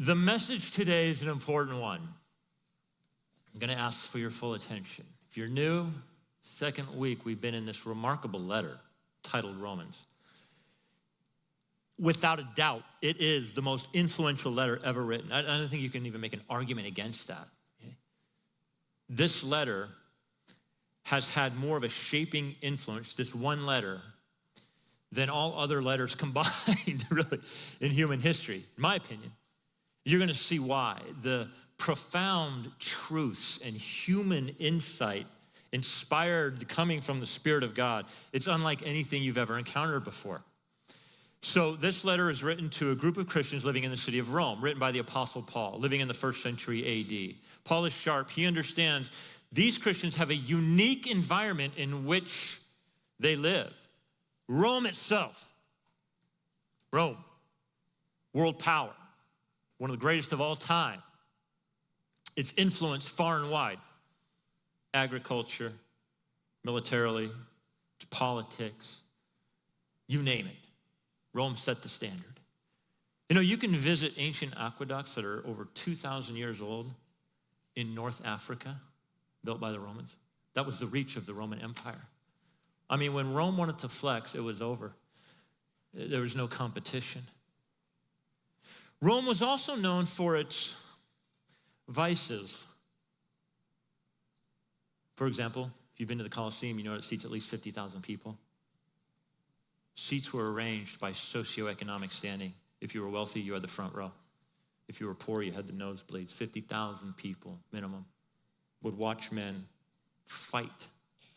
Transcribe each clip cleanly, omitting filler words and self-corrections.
The message today is an important one. I'm going to ask for your full attention. If you're new, second week we've been in this remarkable letter titled Romans. Without a doubt, it is the most influential letter ever written. I don't think you can even make an argument against that. Okay? This letter has had more of a shaping influence, this one letter, than all other letters combined, really, in human history, in my opinion. You're gonna see why. The profound truths and human insight inspired coming from the Spirit of God, it's unlike anything you've ever encountered before. So this letter is written to a group of Christians living in the city of Rome, written by the Apostle Paul, living in the 1st century AD. Paul is sharp. He understands these Christians have a unique environment in which they live. Rome itself, Rome, world power, one of the greatest of all time. Its influence far and wide. Agriculture, militarily, politics, you name it. Rome set the standard. You know, you can visit ancient aqueducts that are over 2,000 years old in North Africa, built by the Romans. That was the reach of the Roman Empire. I mean, when Rome wanted to flex, it was over. There was no competition. Rome was also known for its vices. For example, if you've been to the Colosseum, you know it seats at least 50,000 people. Seats were arranged by socioeconomic standing. If you were wealthy, you had the front row. If you were poor, you had the nosebleeds. 50,000 people, minimum, would watch men fight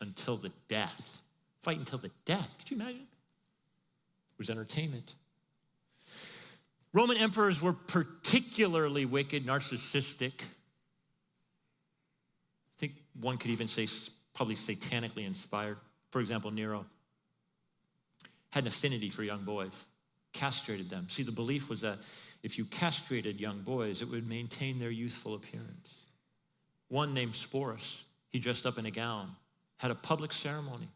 until the death. Fight until the death. Could you imagine? It was entertainment. Roman emperors were particularly wicked, narcissistic. I think one could even say probably satanically inspired. For example, Nero had an affinity for young boys, castrated them. See, the belief was that if you castrated young boys, it would maintain their youthful appearance. One named Sporus, he dressed up in a gown, had a public ceremony.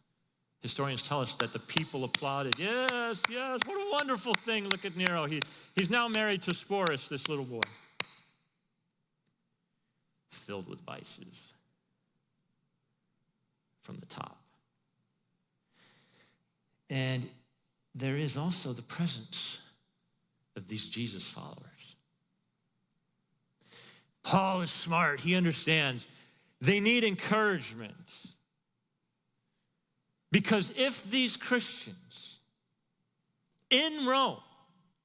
Historians tell us that the people applauded. Yes, yes, what a wonderful thing. Look at Nero. He's now married to Sporus, this little boy. Filled with vices from the top. And there is also the presence of these Jesus followers. Paul is smart. He understands they need encouragement. Because if these Christians in Rome,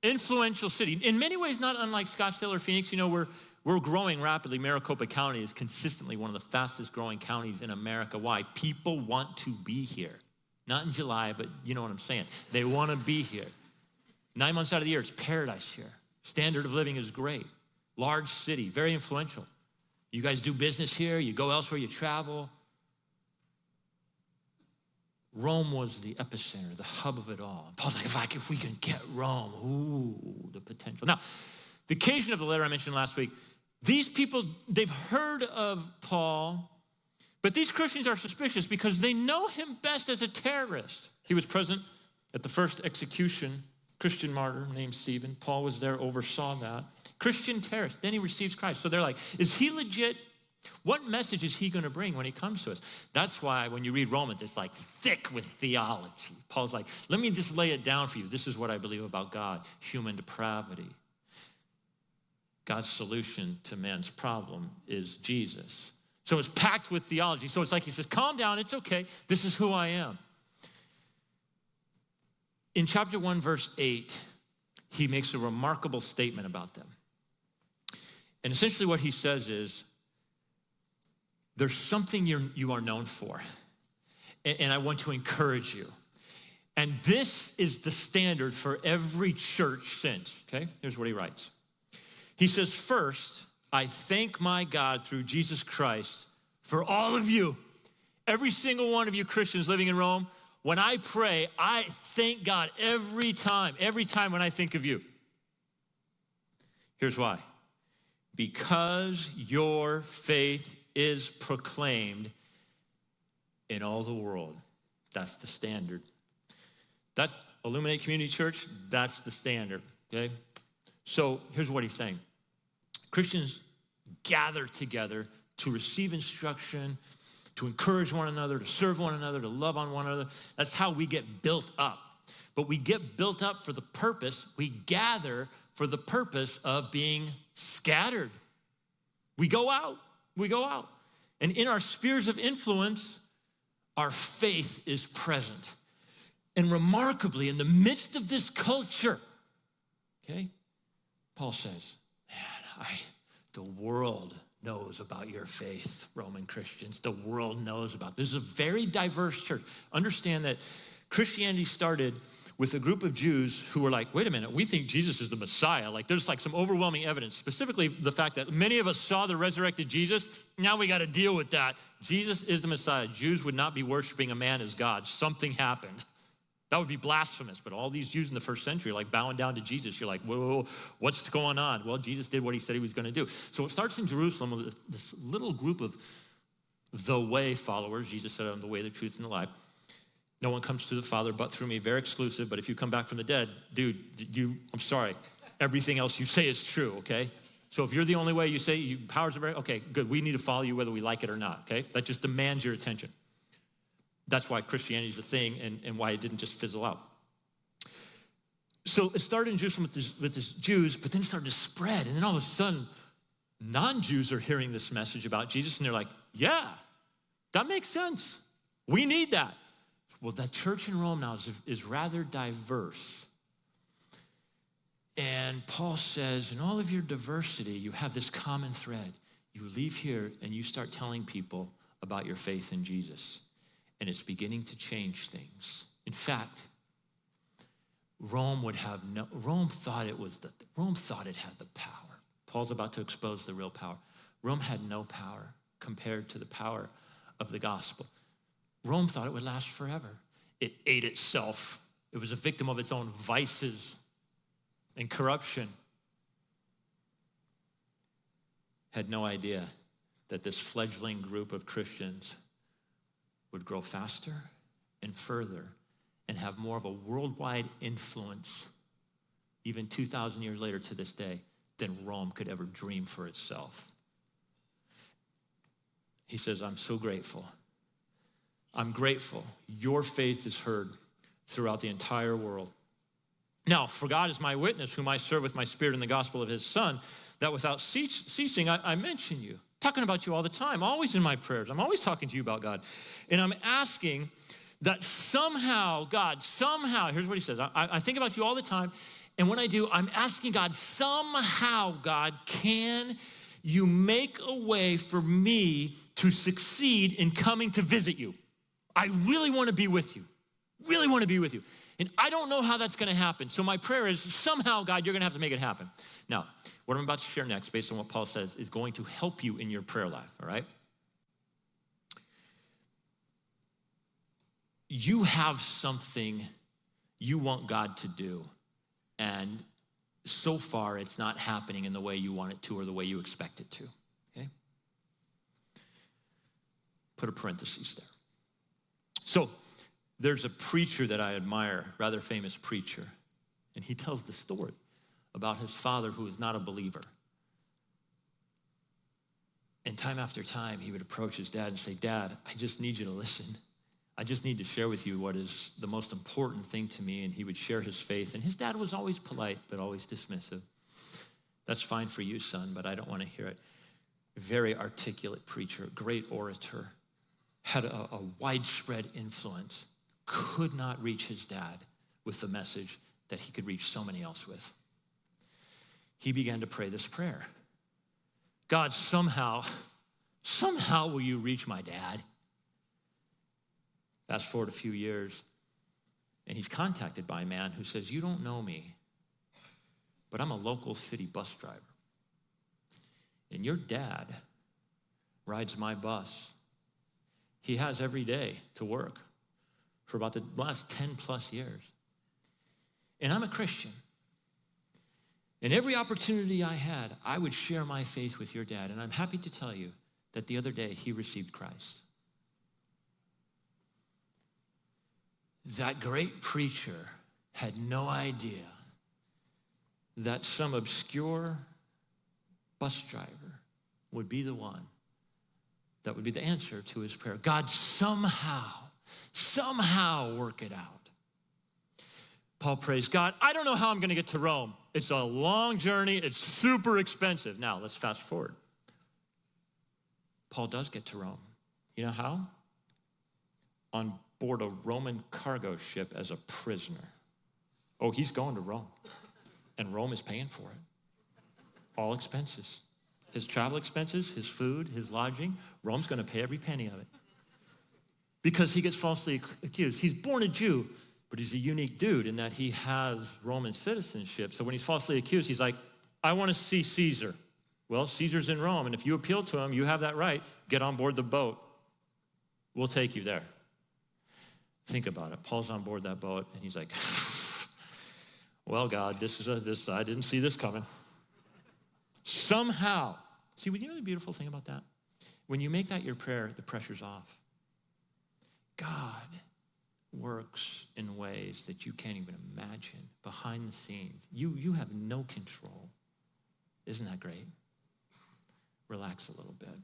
influential city, in many ways not unlike Scottsdale or Phoenix, you know, we're growing rapidly. Maricopa County is consistently one of the fastest growing counties in America. Why? People want to be here. Not in July, but you know what I'm saying. They want to be here. 9 months out of the year, it's paradise here. Standard of living is great. Large city, very influential. You guys do business here, you go elsewhere, you travel. Rome was the epicenter, the hub of it all. And Paul's like, if we can get Rome, ooh, the potential. Now, the occasion of the letter I mentioned last week, these people, they've heard of Paul, but these Christians are suspicious because they know him best as a terrorist. He was present at the first execution, Christian martyr named Stephen. Paul was there, oversaw that. Christian terrorist, then he receives Christ. So they're like, is he legit? What message is he gonna bring when he comes to us? That's why when you read Romans, it's like thick with theology. Paul's like, let me just lay it down for you. This is what I believe about God, human depravity. God's solution to man's problem is Jesus. So it's packed with theology. So it's like he says, calm down, it's okay. This is who I am. In chapter 1, verse 8, he makes a remarkable statement about them. And essentially what he says is, there's something you are known for, and I want to encourage you. And this is the standard for every church since, okay? Here's what he writes. He says, first, I thank my God through Jesus Christ for all of you. Every single one of you Christians living in Rome, when I pray, I thank God every time when I think of you. Here's why. Because your faith is proclaimed in all the world. That's the standard. That's Illuminate Community Church, that's the standard, okay? So here's what he's saying. Christians gather together to receive instruction, to encourage one another, to serve one another, to love on one another. That's how we get built up. But we get built up for the purpose, we gather for the purpose of being scattered. We go out. And in our spheres of influence, our faith is present. And remarkably, in the midst of this culture, okay, Paul says, man, the world knows about your faith, Roman Christians. The world knows about this. This is a very diverse church. Understand that Christianity started with a group of Jews who were like, wait a minute, we think Jesus is the Messiah. Like there's like some overwhelming evidence, specifically the fact that many of us saw the resurrected Jesus. Now we got to deal with that. Jesus is the Messiah. Jews would not be worshiping a man as God. Something happened. That would be blasphemous. But all these Jews in the first century are like bowing down to Jesus. You're like, whoa, what's going on? Well, Jesus did what he said he was going to do. So it starts in Jerusalem with this little group of the way followers. Jesus said, I'm the way, the truth, and the life. No one comes to the Father but through me. Very exclusive. But if you come back from the dead, dude, I'm sorry. Everything else you say is true, okay? So if you're the only way you say, powers are very, okay, good. We need to follow you whether we like it or not, okay? That just demands your attention. That's why Christianity is a thing and why it didn't just fizzle out. So it started in Jerusalem with these Jews, but then it started to spread. And then all of a sudden, non-Jews are hearing this message about Jesus, and they're like, yeah, that makes sense. We need that. Well, that church in Rome now is rather diverse. And Paul says, in all of your diversity, you have this common thread. You leave here and you start telling people about your faith in Jesus. And it's beginning to change things. In fact, Rome thought it had the power. Paul's about to expose the real power. Rome had no power compared to the power of the gospel. Rome thought it would last forever. It ate itself. It was a victim of its own vices and corruption. Had no idea that this fledgling group of Christians would grow faster and further and have more of a worldwide influence, even 2,000 years later to this day, than Rome could ever dream for itself. He says, I'm so grateful. I'm grateful. Your faith is heard throughout the entire world. Now, for God is my witness, whom I serve with my spirit in the gospel of his Son, that without ceasing, I mention you. Talking about you all the time, always in my prayers. I'm always talking to you about God. And I'm asking that somehow, God, here's what he says. I think about you all the time. And when I do, I'm asking God, somehow, God, can you make a way for me to succeed in coming to visit you? I really want to be with you. Really want to be with you. And I don't know how that's going to happen. So my prayer is somehow, God, you're going to have to make it happen. Now, what I'm about to share next, based on what Paul says, is going to help you in your prayer life, all right? You have something you want God to do, and so far it's not happening in the way you want it to or the way you expect it to, okay? Put a parenthesis there. So there's a preacher that I admire, rather famous preacher, and he tells the story about his father who was not a believer. And time after time, he would approach his dad and say, Dad, I just need you to listen. I just need to share with you what is the most important thing to me. And he would share his faith. And his dad was always polite, but always dismissive. That's fine for you, son, but I don't want to hear it. Very articulate preacher, great orator, had a widespread influence, could not reach his dad with the message that he could reach so many else with. He began to pray this prayer. God, somehow will you reach my dad? Fast forward a few years, and he's contacted by a man who says, you don't know me, but I'm a local city bus driver. And your dad rides my bus. He has every day to work for about the last 10 plus years. And I'm a Christian. And every opportunity I had, I would share my faith with your dad. And I'm happy to tell you that the other day he received Christ. That great preacher had no idea that some obscure bus driver would be the one that would be the answer to his prayer. God, somehow work it out. Paul prays, God, I don't know how I'm going to get to Rome. It's a long journey. It's super expensive. Now, let's fast forward. Paul does get to Rome. You know how? On board a Roman cargo ship as a prisoner. Oh, he's going to Rome. And Rome is paying for it. All expenses. His travel expenses, his food, his lodging. Rome's going to pay every penny of it. Because he gets falsely accused. He's born a Jew, but he's a unique dude in that he has Roman citizenship. So when he's falsely accused, he's like, I want to see Caesar. Well, Caesar's in Rome, and if you appeal to him, you have that right. Get on board the boat. We'll take you there. Think about it. Paul's on board that boat, and he's like, well, God, I didn't see this coming. Somehow. See, you know the beautiful thing about that? When you make that your prayer, the pressure's off. God works in ways that you can't even imagine behind the scenes. You have no control. Isn't that great? Relax a little bit.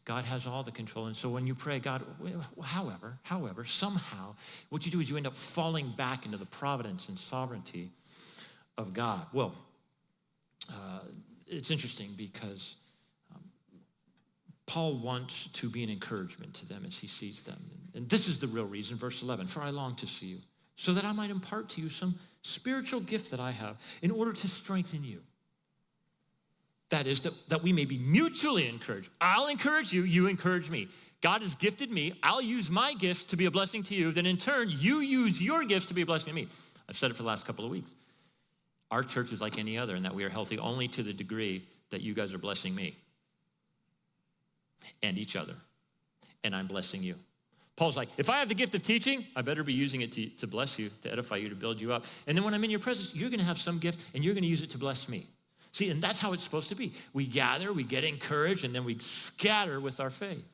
God has all the control. And so when you pray, God, however, somehow, what you do is you end up falling back into the providence and sovereignty of God. Well, it's interesting because Paul wants to be an encouragement to them as he sees them. And this is the real reason, verse 11, for I long to see you, so that I might impart to you some spiritual gift that I have in order to strengthen you. That is, that we may be mutually encouraged. I'll encourage you, you encourage me. God has gifted me. I'll use my gifts to be a blessing to you. Then in turn, you use your gifts to be a blessing to me. I've said it for the last couple of weeks. Our church is like any other in that we are healthy only to the degree that you guys are blessing me and each other. And I'm blessing you. Paul's like, if I have the gift of teaching, I better be using it to bless you, to edify you, to build you up. And then when I'm in your presence, you're going to have some gift and you're going to use it to bless me. See, and that's how it's supposed to be. We gather, we get encouraged, and then we scatter with our faith.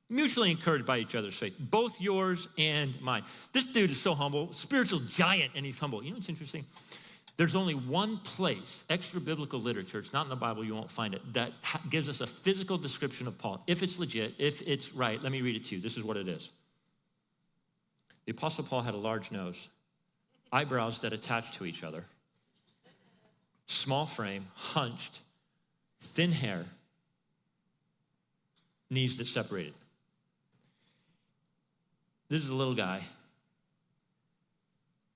Mutually encouraged by each other's faith, both yours and mine. This dude is so humble, spiritual giant, and he's humble. You know what's interesting? There's only one place, extra biblical literature, it's not in the Bible, you won't find it, that gives us a physical description of Paul. If it's legit, if it's right, let me read it to you. This is what it is. The Apostle Paul had a large nose, eyebrows that attached to each other, small frame, hunched, thin hair, knees that separated. This is a little guy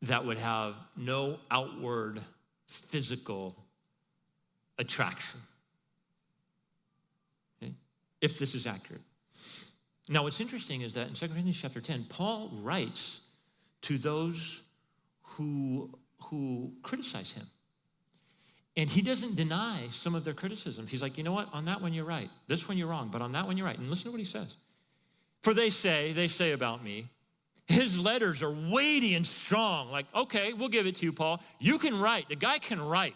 that would have no outward physical attraction, okay? If this is accurate. Now, what's interesting is that in 2 Corinthians chapter 10, Paul writes to those who criticize him. And he doesn't deny some of their criticisms. He's like, you know what? On that one, you're right. This one, you're wrong. But on that one, you're right. And listen to what he says. For they say about me, his letters are weighty and strong. Like, okay, we'll give it to you, Paul. You can write. The guy can write.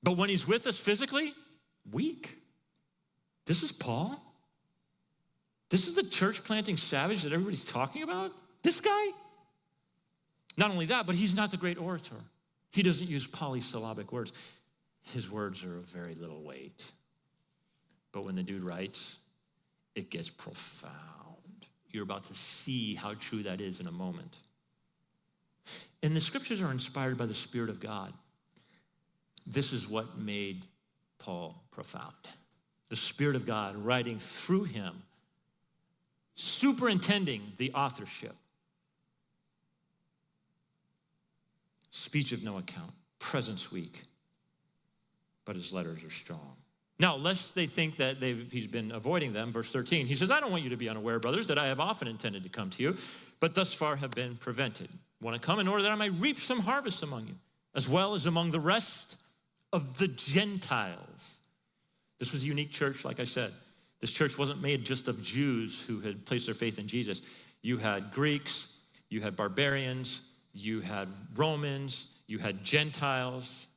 But when he's with us physically, weak. This is Paul? This is the church planting savage that everybody's talking about? This guy? Not only that, but he's not the great orator. He doesn't use polysyllabic words. His words are of very little weight. But when the dude writes, it gets profound. You're about to see how true that is in a moment. And the scriptures are inspired by the Spirit of God. This is what made Paul profound. The Spirit of God writing through him, superintending the authorship. Speech of no account, presence weak, but his letters are strong. Now, lest they think that he's been avoiding them, verse 13, he says, I don't want you to be unaware, brothers, that I have often intended to come to you, but thus far have been prevented. I want to come in order that I might reap some harvest among you, as well as among the rest of the Gentiles. This was a unique church, like I said. This church wasn't made just of Jews who had placed their faith in Jesus. You had Greeks, you had barbarians, you had Romans, you had Gentiles.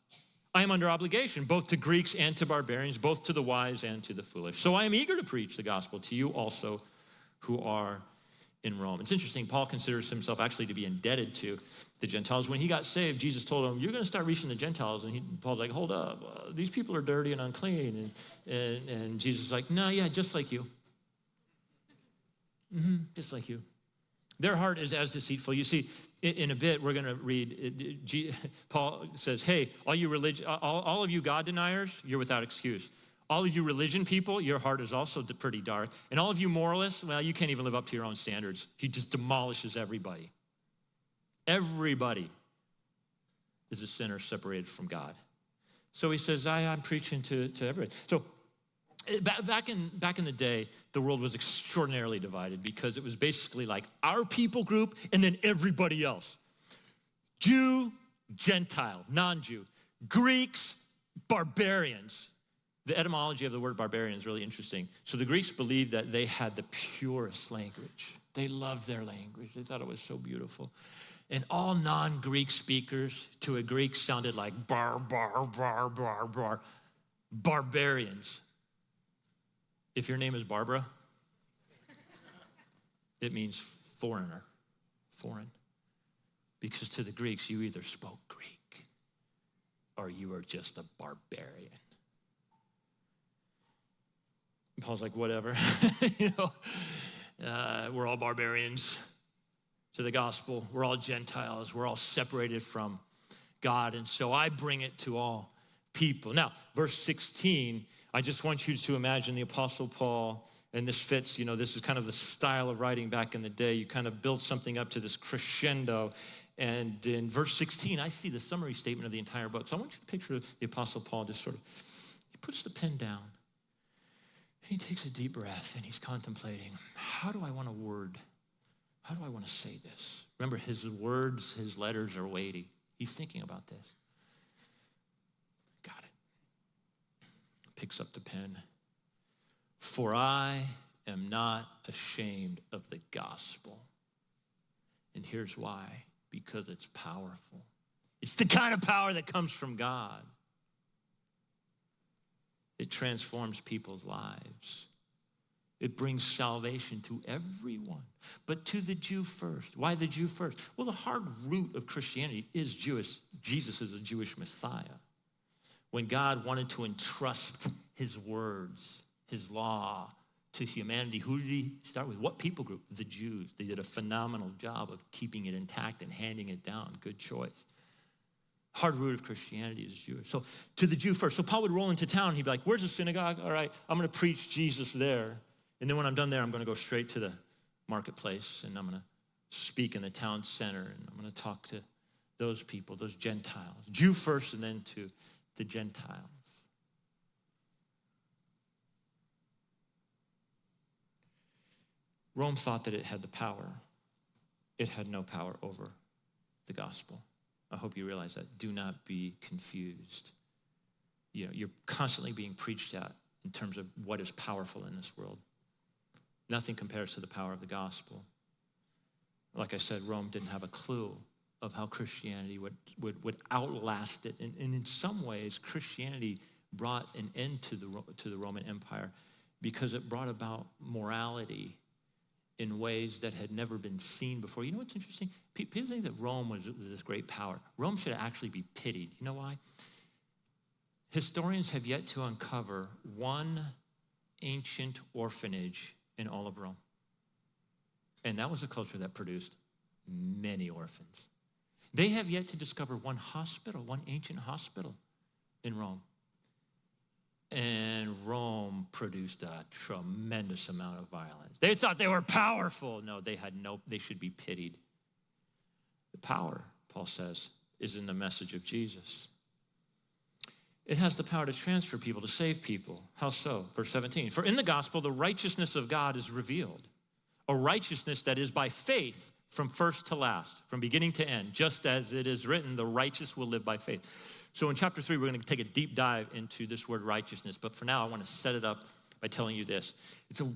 I am under obligation, both to Greeks and to barbarians, both to the wise and to the foolish. So I am eager to preach the gospel to you also who are in Rome. It's interesting, Paul considers himself actually to be indebted to the Gentiles. When he got saved, Jesus told him, you're going to start reaching the Gentiles. And Paul's like, hold up, these people are dirty and unclean. And Jesus is like, no, yeah, just like you. Just like you. Their heart is as deceitful. You see, in a bit, we're going to read, Paul says, hey, all of you God deniers, you're without excuse. All of you religion people, your heart is also pretty dark. And all of you moralists, well, you can't even live up to your own standards. He just demolishes everybody. Everybody is a sinner separated from God. So he says, I'm preaching to everybody. So back in the day, the world was extraordinarily divided because it was basically like our people group and then everybody else. Jew, Gentile, non-Jew, Greeks, barbarians. The etymology of the word barbarian is really interesting. So the Greeks believed that they had the purest language. They loved their language. They thought it was so beautiful. And all non-Greek speakers to a Greek sounded like barbarians. If your name is Barbara, it means foreigner, foreign. Because to the Greeks, you either spoke Greek or you were just a barbarian. Paul's like, whatever, we're all barbarians to the gospel. We're all Gentiles. We're all separated from God. And so I bring it to all people. Now, verse 16, I just want you to imagine the Apostle Paul, and this fits, this is kind of the style of writing back in the day. You kind of build something up to this crescendo. And in verse 16, I see the summary statement of the entire book. So I want you to picture the Apostle Paul just he puts the pen down. He takes a deep breath and he's contemplating, how do I want to word? How do I want to say this? Remember, his words, his letters are weighty. He's thinking about this. Got it. Picks up the pen. For I am not ashamed of the gospel. And here's why. Because it's powerful. It's the kind of power that comes from God. It transforms people's lives. It brings salvation to everyone, but to the Jew first. Why the Jew first? Well, the hard root of Christianity is Jewish. Jesus is a Jewish Messiah. When God wanted to entrust his words, his law to humanity, who did he start with? What people group? The Jews. They did a phenomenal job of keeping it intact and handing it down. Good choice. Hard root of Christianity is Jewish. So to the Jew first. So Paul would roll into town. He'd be like, where's the synagogue? All right, I'm going to preach Jesus there. And then when I'm done there, I'm going to go straight to the marketplace and I'm going to speak in the town center and I'm going to talk to those people, those Gentiles. Jew first and then to the Gentiles. Rome thought that it had the power. It had no power over the gospel. I hope you realize that. Do not be confused. You're constantly being preached at in terms of what is powerful in this world. Nothing compares to the power of the gospel. Like I said, Rome didn't have a clue of how Christianity would outlast it. And in some ways, Christianity brought an end to the Roman Empire because it brought about morality in ways that had never been seen before. You know what's interesting? People think that Rome was this great power. Rome should actually be pitied. You know why? Historians have yet to uncover one ancient orphanage in all of Rome. And that was a culture that produced many orphans. They have yet to discover one hospital, one ancient hospital in Rome. And Rome produced a tremendous amount of violence. They thought they were powerful. No, they should be pitied. The power, Paul says, is in the message of Jesus. It has the power to transfer people, to save people. How so? Verse 17, for in the gospel, the righteousness of God is revealed. A righteousness that is by faith from first to last, from beginning to end, just as it is written, the righteous will live by faith. So in chapter 3, we're going to take a deep dive into this word righteousness. But for now, I want to set it up by telling you this.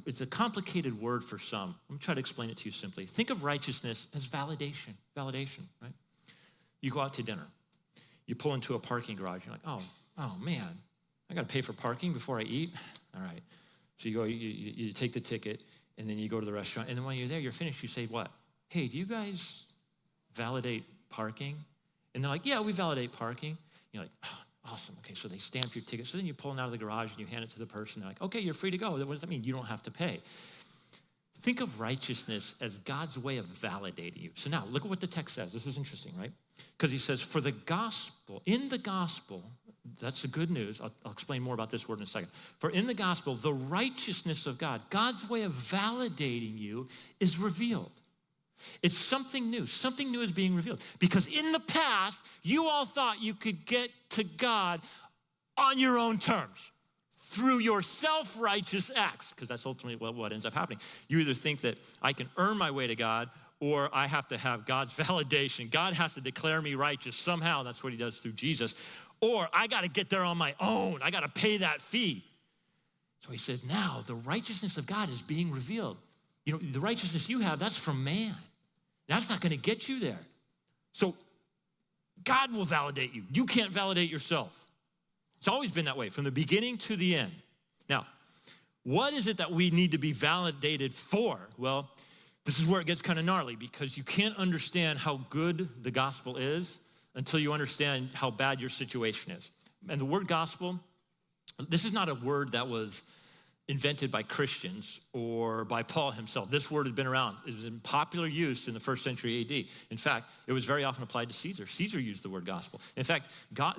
It's a complicated word for some. Let me try to explain it to you simply. Think of righteousness as validation, right? You go out to dinner. You pull into a parking garage. You're like, oh man, I got to pay for parking before I eat? All right. So you go, you take the ticket, And then you go to the restaurant, and then when you're there, you're finished, you say what? Hey, do you guys validate parking? And they're like, yeah, we validate parking. You're like, oh, awesome, okay, so they stamp your ticket. So then you pull it out of the garage and you hand it to the person. They're like, okay, you're free to go. What does that mean? You don't have to pay. Think of righteousness as God's way of validating you. So now, look at what the text says. This is interesting, right? Because he says, for the gospel, in the gospel, that's the good news. I'll explain more about this word in a second. For in the gospel, the righteousness of God, God's way of validating you is revealed. It's something new. Something new is being revealed. Because in the past, you all thought you could get to God on your own terms through your self-righteous acts, because that's ultimately what ends up happening. You either think that I can earn my way to God, or I have to have God's validation. God has to declare me righteous somehow. That's what he does through Jesus. Or I got to get there on my own. I got to pay that fee. So he says, now the righteousness of God is being revealed. You know, the righteousness you have, that's from man. That's not going to get you there. So God will validate you. You can't validate yourself. It's always been that way from the beginning to the end. Now, what is it that we need to be validated for? Well, this is where it gets kind of gnarly, because you can't understand how good the gospel is until you understand how bad your situation is. And the word gospel, this is not a word that was invented by Christians or by Paul himself. This word had been around. It was in popular use in the first century AD. In fact, it was very often applied to Caesar. Caesar used the word gospel. In fact,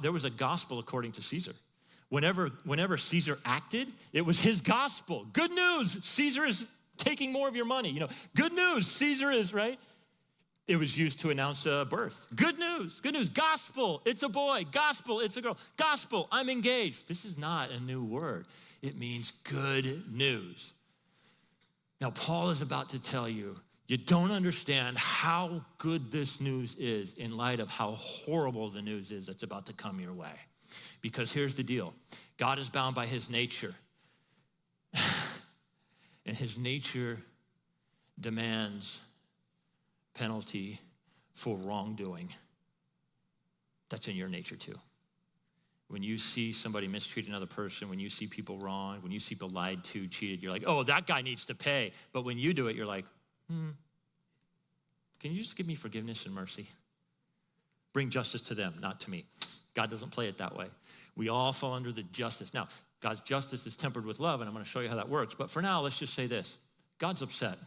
there was a gospel according to Caesar. Whenever Caesar acted, it was his gospel. Good news, Caesar is taking more of your money. You know, good news, Caesar is, right? It was used to announce a birth. Good news, gospel, it's a boy. Gospel, it's a girl. Gospel, I'm engaged. This is not a new word. It means good news. Now, Paul is about to tell you, you don't understand how good this news is in light of how horrible the news is that's about to come your way. Because here's the deal. God is bound by his nature. And his nature demands penalty for wrongdoing. That's in your nature too. When you see somebody mistreat another person, when you see people wronged, when you see people lied to, cheated, you're like, oh, that guy needs to pay. But when you do it, you're like, can you just give me forgiveness and mercy? Bring justice to them, not to me. God doesn't play it that way. We all fall under the justice. Now, God's justice is tempered with love, and I'm going to show you how that works. But for now, let's just say this. God's upset.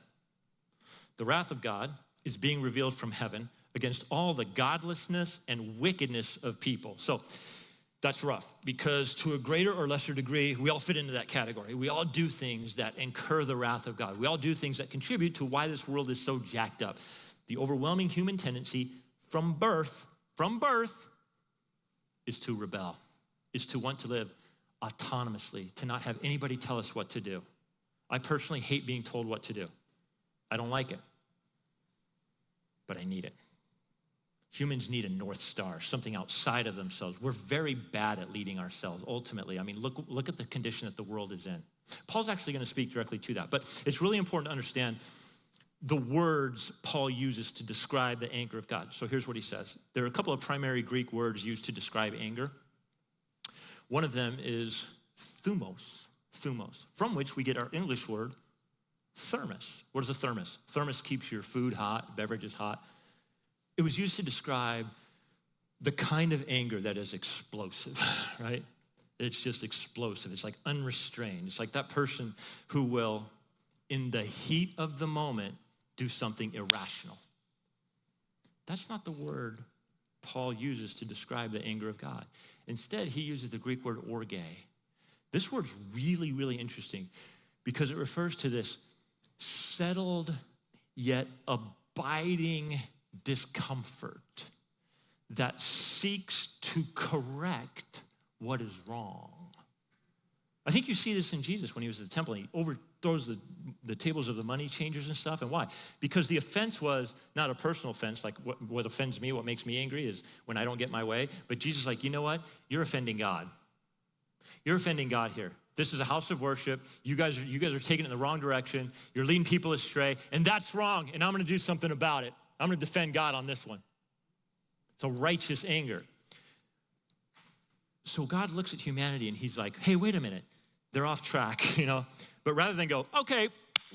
The wrath of God is being revealed from heaven against all the godlessness and wickedness of people. So that's rough, because to a greater or lesser degree, we all fit into that category. We all do things that incur the wrath of God. We all do things that contribute to why this world is so jacked up. The overwhelming human tendency from birth, is to rebel, is to want to live autonomously, to not have anybody tell us what to do. I personally hate being told what to do. I don't like it, but I need it. Humans need a North Star, something outside of themselves. We're very bad at leading ourselves, ultimately. I mean, look at the condition that the world is in. Paul's actually going to speak directly to that, but it's really important to understand the words Paul uses to describe the anger of God. So here's what he says. There are a couple of primary Greek words used to describe anger. One of them is thumos, from which we get our English word thermos. What is a thermos? Thermos keeps your food hot, beverages hot. It was used to describe the kind of anger that is explosive, right? It's just explosive. It's like unrestrained. It's like that person who will, in the heat of the moment, do something irrational. That's not the word Paul uses to describe the anger of God. Instead, he uses the Greek word orge. This word's really, really interesting because it refers to this settled yet abiding discomfort that seeks to correct what is wrong. I think you see this in Jesus when he was at the temple. He overthrows the tables of the money changers and stuff. And why? Because the offense was not a personal offense, like what offends me, what makes me angry is when I don't get my way. But Jesus is like, you know what? You're offending God. You're offending God here. This is a house of worship. You guys are taking it in the wrong direction. You're leading people astray, and that's wrong, and I'm going to do something about it. I'm going to defend God on this one. It's a righteous anger. So God looks at humanity, and he's like, hey, wait a minute. They're off track, But rather than go, okay,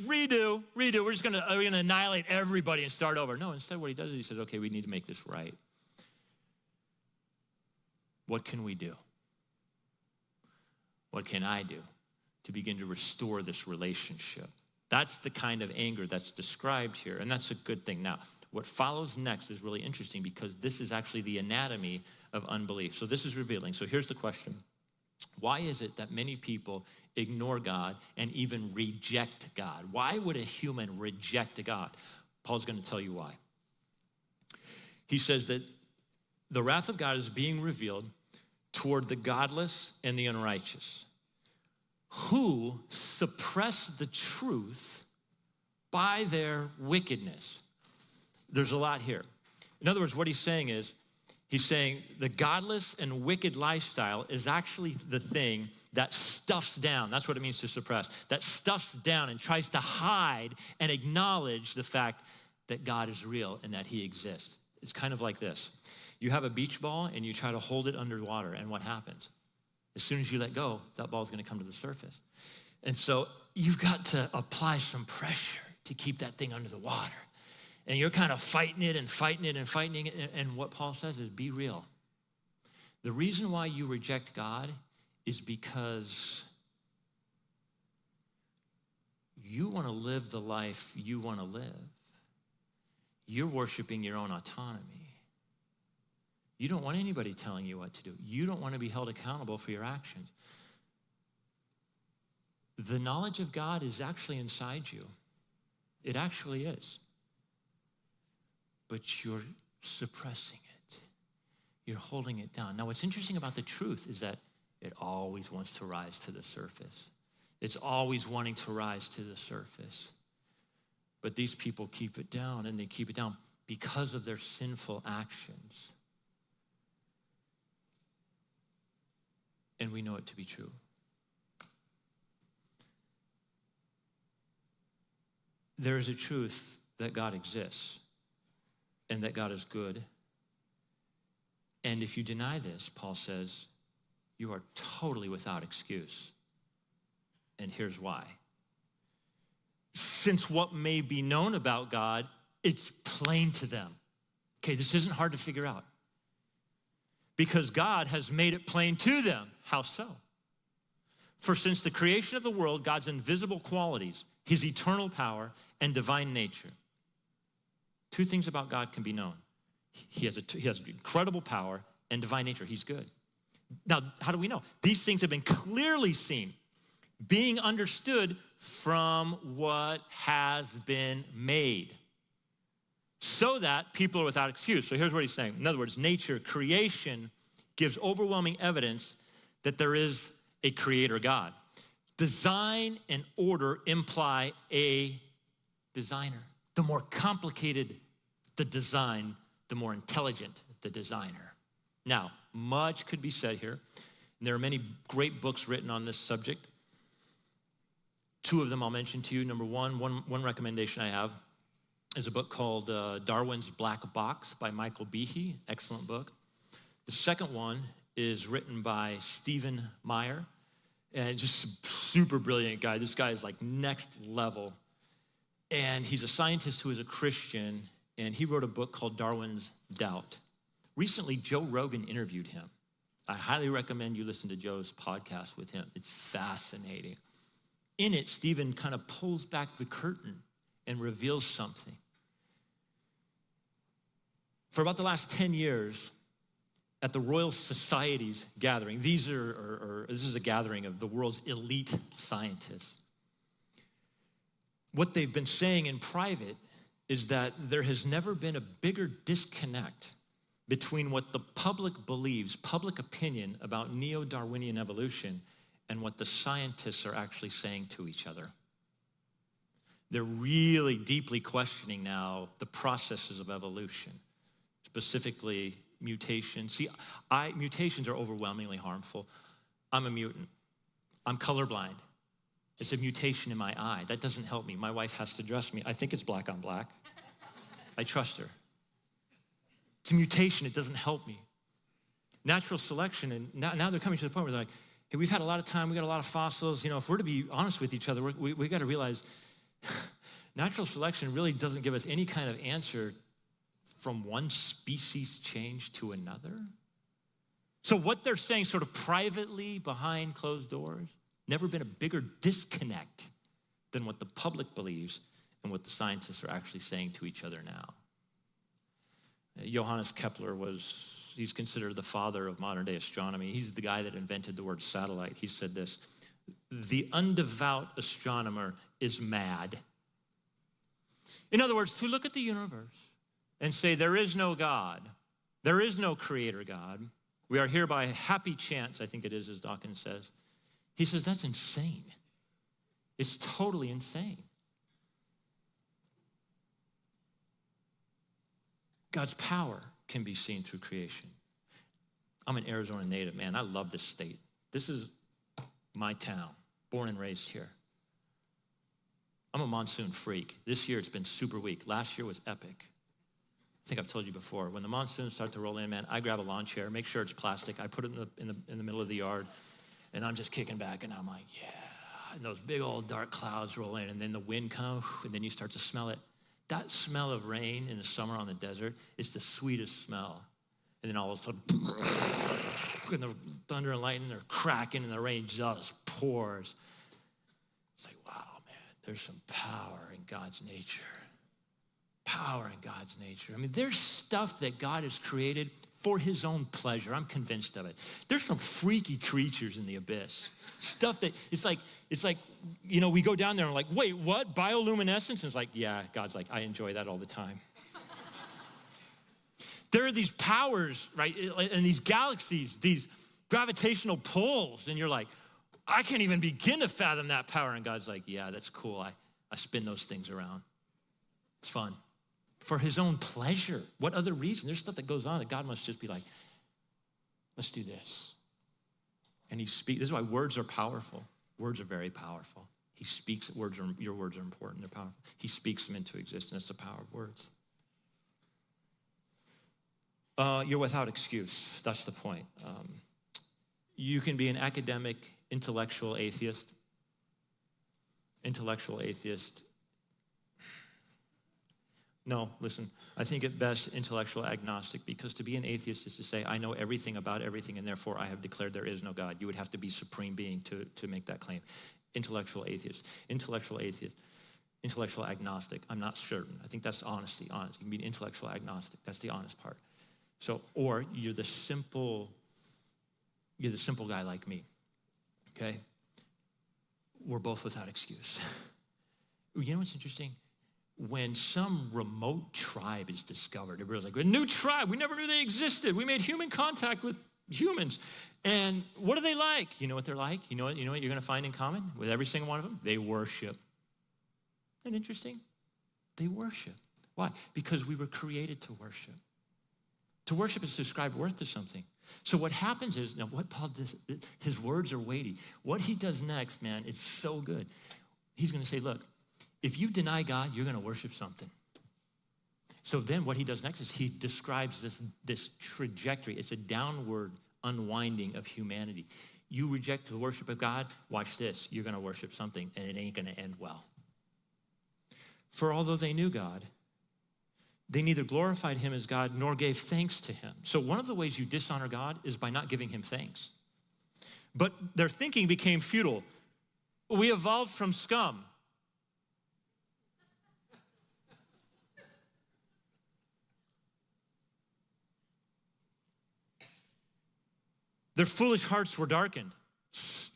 redo. We're gonna annihilate everybody and start over. No, instead what he does is he says, okay, we need to make this right. What can we do? What can I do to begin to restore this relationship? That's the kind of anger that's described here, and that's a good thing. Now, what follows next is really interesting because this is actually the anatomy of unbelief. So this is revealing. So here's the question. Why is it that many people ignore God and even reject God? Why would a human reject God? Paul's going to tell you why. He says that the wrath of God is being revealed toward the godless and the unrighteous, who suppress the truth by their wickedness. There's a lot here. In other words, what he's saying is, he's saying the godless and wicked lifestyle is actually the thing that stuffs down. That's what it means to suppress. That stuffs down and tries to hide and acknowledge the fact that God is real and that he exists. It's kind of like this. You have a beach ball and you try to hold it underwater, and what happens? As soon as you let go, that ball is going to come to the surface. And so you've got to apply some pressure to keep that thing under the water. And you're kind of fighting it. And what Paul says is, be real. The reason why you reject God is because you want to live the life you want to live. You're worshiping your own autonomy. You don't want anybody telling you what to do. You don't want to be held accountable for your actions. The knowledge of God is actually inside you. It actually is. But you're suppressing it. You're holding it down. Now, what's interesting about the truth is that it always wants to rise to the surface. It's always wanting to rise to the surface. But these people keep it down, and they keep it down because of their sinful actions. And we know it to be true. There is a truth that God exists and that God is good. And if you deny this, Paul says, you are totally without excuse. And here's why. Since what may be known about God, it's plain to them. Okay, this isn't hard to figure out. Because God has made it plain to them. How so? For since the creation of the world, God's invisible qualities, his eternal power and divine nature. Two things about God can be known. He has incredible power and divine nature. He's good. Now, how do we know? These things have been clearly seen, being understood from what has been made, so that people are without excuse. So here's what he's saying. In other words, nature, creation, gives overwhelming evidence that there is a creator God. Design and order imply a designer. The more complicated the design, the more intelligent the designer. Now, much could be said here. And there are many great books written on this subject. Two of them I'll mention to you. Number one recommendation I have is a book called Darwin's Black Box by Michael Behe. Excellent book. The second one is written by Stephen Meyer, and just super brilliant guy. This guy is like next level. And he's a scientist who is a Christian, and he wrote a book called Darwin's Doubt. Recently, Joe Rogan interviewed him. I highly recommend you listen to Joe's podcast with him. It's fascinating. In it, Stephen kind of pulls back the curtain and reveals something. For about the last 10 years, at the Royal Society's gathering, this is a gathering of the world's elite scientists. What they've been saying in private is that there has never been a bigger disconnect between what the public believes, public opinion about neo-Darwinian evolution, and what the scientists are actually saying to each other. They're really deeply questioning now the processes of evolution, specifically mutations. See, mutations are overwhelmingly harmful. I'm a mutant. I'm colorblind. It's a mutation in my eye. That doesn't help me. My wife has to dress me. I think it's black on black. I trust her. It's a mutation. It doesn't help me. Natural selection, and now they're coming to the point where they're like, hey, we've had a lot of time. We got a lot of fossils. You know, if we're to be honest with each other, we got to realize Natural selection really doesn't give us any kind of answer from one species change to another. So what they're saying sort of privately behind closed doors, never been a bigger disconnect than what the public believes and what the scientists are actually saying to each other now. Johannes Kepler he's considered the father of modern day astronomy. He's the guy that invented the word satellite. He said this: the undevout astronomer is mad. In other words, to look at the universe and say there is no God, there is no creator God, we are here by happy chance, I think it is, as Dawkins says. He says that's insane. It's totally insane. God's power can be seen through creation. I'm an Arizona native, man. I love this state. This is my town, born and raised here. I'm a monsoon freak. This year it's been super weak. Last year was epic. I think I've told you before. When the monsoons start to roll in, man, I grab a lawn chair, make sure it's plastic. I put it in the middle of the yard, and I'm just kicking back, and I'm like, yeah. And those big old dark clouds roll in, and then the wind comes, and then you start to smell it. That smell of rain in the summer on the desert is the sweetest smell. And then all of a sudden, and the thunder and lightning are cracking, and the rain just pours. It's like, wow, man, there's some power in God's nature. Power in God's nature. I mean, there's stuff that God has created for his own pleasure. I'm convinced of it. There's some freaky creatures in the abyss. Stuff that, it's like, we go down there and we're like, wait, what? Bioluminescence? And it's like, yeah, God's like, I enjoy that all the time. There are these powers, right, and these galaxies, these gravitational pulls, and you're like, I can't even begin to fathom that power. And God's like, yeah, that's cool. I spin those things around. It's fun. For his own pleasure. What other reason? There's stuff that goes on that God must just be like, let's do this. And he speaks. This is why words are powerful. Words are very powerful. He speaks. Your words are important. They're powerful. He speaks them into existence. That's the power of words. You're without excuse. That's the point. You can be an academic, intellectual atheist. Intellectual atheist. No, listen, I think at best intellectual agnostic, because to be an atheist is to say, I know everything about everything, and therefore I have declared there is no God. You would have to be supreme being to make that claim. Intellectual atheist, intellectual agnostic, I'm not certain. I think that's honesty, honest. You can be intellectual agnostic, that's the honest part. So, or you're the simple guy like me, okay? We're both without excuse. You know what's interesting? When some remote tribe is discovered, everybody's like, a new tribe, we never knew they existed. We made human contact with humans. And what are they like? You know what they're like? You know what you're gonna find in common with every single one of them? They worship. Isn't that interesting? They worship. Why? Because we were created to worship. To worship is to ascribe worth to something. So what happens is, now what Paul does, his words are weighty. What he does next, man, it's so good. He's gonna say, look, if you deny God, you're gonna worship something. So then what he does next is he describes this trajectory. It's a downward unwinding of humanity. You reject the worship of God, watch this. You're gonna worship something, and it ain't gonna end well. For although they knew God, they neither glorified him as God nor gave thanks to him. So one of the ways you dishonor God is by not giving him thanks. But their thinking became futile. We evolved from scum. Their foolish hearts were darkened.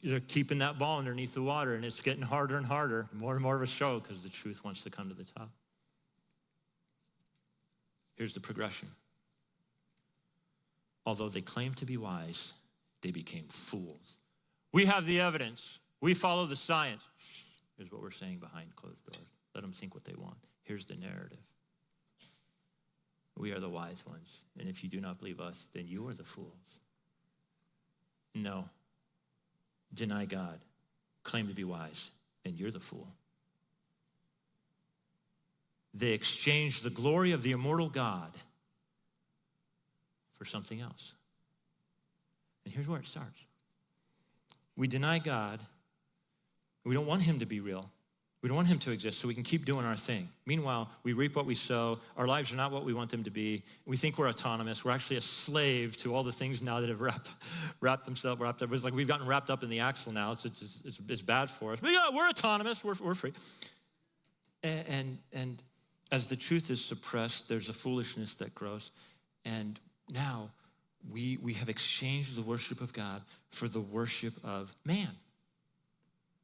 They're keeping that ball underneath the water, and it's getting harder and harder, more and more of a struggle because the truth wants to come to the top. Here's the progression. Although they claimed to be wise, they became fools. We have the evidence. We follow the science. Here's what we're saying behind closed doors. Let them think what they want. Here's the narrative. We are the wise ones, and if you do not believe us, then you are the fools. No. Deny God. Claim to be wise, and you're the fool. They exchanged the glory of the immortal God for something else. And here's where it starts. We deny God. We don't want him to be real. We don't want him to exist so we can keep doing our thing. Meanwhile, we reap what we sow. Our lives are not what we want them to be. We think we're autonomous. We're actually a slave to all the things now that have wrapped up. It's like we've gotten wrapped up in the axle now. It's bad for us. But yeah, we're autonomous. We're free. And as the truth is suppressed, there's a foolishness that grows. And now we have exchanged the worship of God for the worship of man.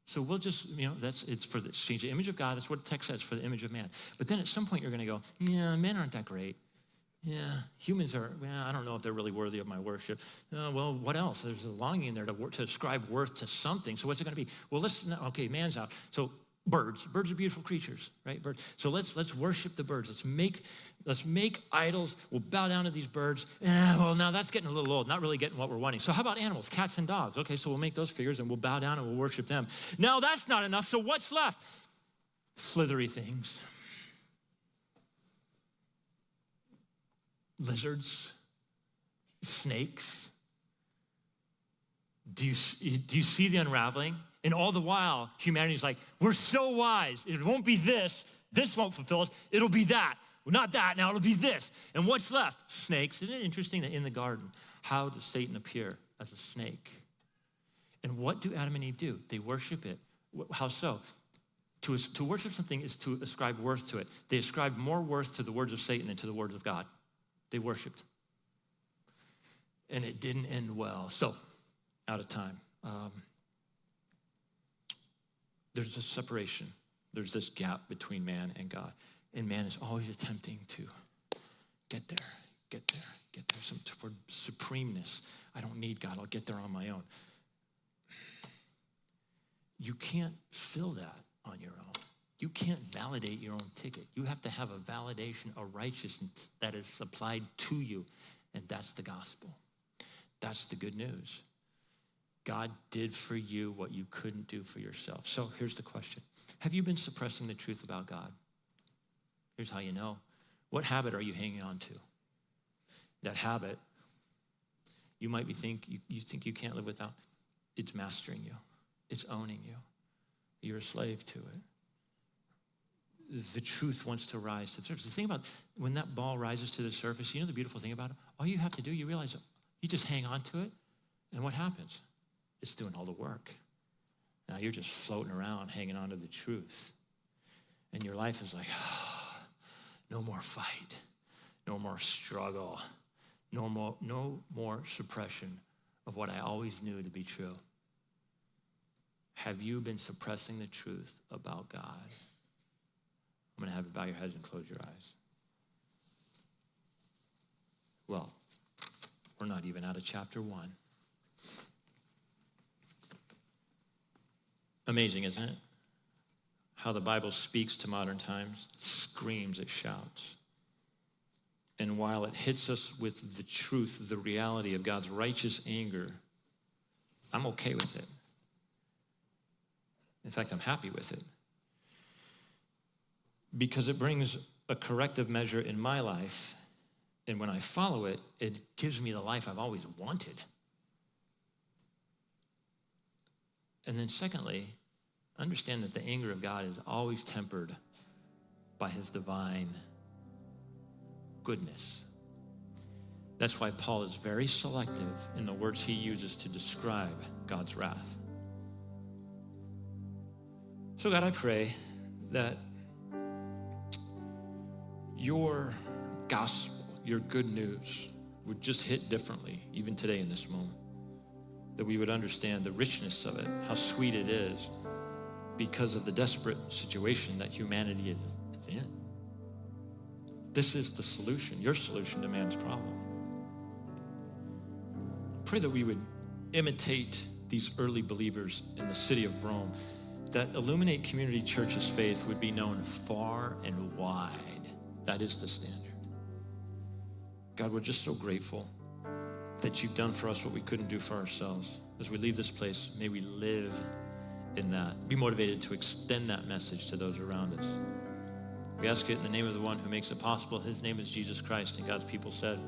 So we'll just, it's for the exchange, the image of God. That's what the text says, for the image of man. But then at some point you're going to go, yeah, men aren't that great. Yeah, humans are, I don't know if they're really worthy of my worship. Well, what else? There's a longing there to ascribe worth to something. So what's it going to be? Well, man's out. So birds are beautiful creatures, right? Birds. So let's worship the birds. Let's make idols. We'll bow down to these birds. Well, now that's getting a little old, not really getting what we're wanting. So how about animals, cats and dogs? Okay, so we'll make those figures and we'll bow down and we'll worship them. Now that's not enough, so what's left? Slithery things. Lizards, snakes. Do you see the unraveling? And all the while, humanity's like, we're so wise. It won't be this. This won't fulfill us. It'll be that. Well, not that. Now it'll be this. And what's left? Snakes. Isn't it interesting that in the garden, how does Satan appear as a snake? And what do Adam and Eve do? They worship it. How so? To worship something is to ascribe worth to it. They ascribed more worth to the words of Satan than to the words of God. They worshiped. And it didn't end well. So, out of time. There's a separation. There's this gap between man and God. And man is always attempting to get there. Toward supremeness. I don't need God. I'll get there on my own. You can't fill that on your own. You can't validate your own ticket. You have to have a validation, a righteousness that is supplied to you. And that's the gospel. That's the good news. God did for you what you couldn't do for yourself. So here's the question. Have you been suppressing the truth about God? Here's how you know. What habit are you hanging on to? That habit, you might be think you can't live without. It's mastering you. It's owning you. You're a slave to it. The truth wants to rise to the surface. The thing about when that ball rises to the surface, the beautiful thing about it? All you have to do, you realize, you just hang on to it, and what happens? It's doing all the work. Now you're just floating around, hanging on to the truth. And your life is like, no more fight, no more struggle, no more suppression of what I always knew to be true. Have you been suppressing the truth about God? I'm going to have you bow your heads and close your eyes. Well, we're not even out of chapter 1. Amazing, isn't it? How the Bible speaks to modern times. It screams, it shouts. And while it hits us with the truth, the reality of God's righteous anger, I'm okay with it. In fact, I'm happy with it. Because it brings a corrective measure in my life. And when I follow it, it gives me the life I've always wanted. And then secondly, understand that the anger of God is always tempered by his divine goodness. That's why Paul is very selective in the words he uses to describe God's wrath. So God, I pray that your gospel, your good news would just hit differently, even today in this moment. That we would understand the richness of it, how sweet it is, because of the desperate situation that humanity is in. This is the solution, your solution to man's problem. Pray that we would imitate these early believers in the city of Rome, that Illuminate Community Church's faith would be known far and wide. That is the standard. God, we're just so grateful that you've done for us what we couldn't do for ourselves. As we leave this place, may we live in that. Be motivated to extend that message to those around us. We ask it in the name of the one who makes it possible. His name is Jesus Christ, and God's people said,